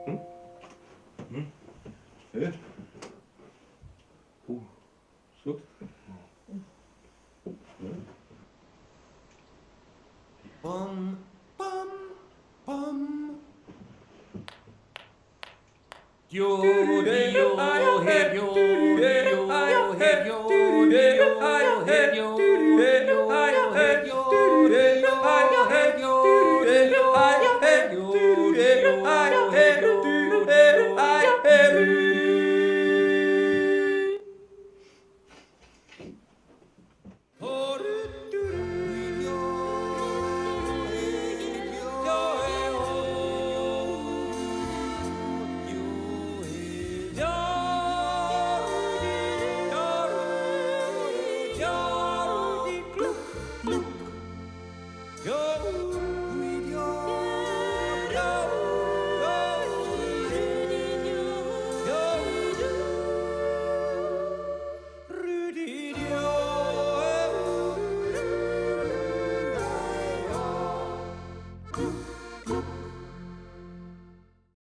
Ja. Slut. Bum, bum, bum. Yo, dio, her, yo, dio, her, yo, dio, her, yo, dio, her, yo, dio, her, yo, dio, her, yo, dio, her,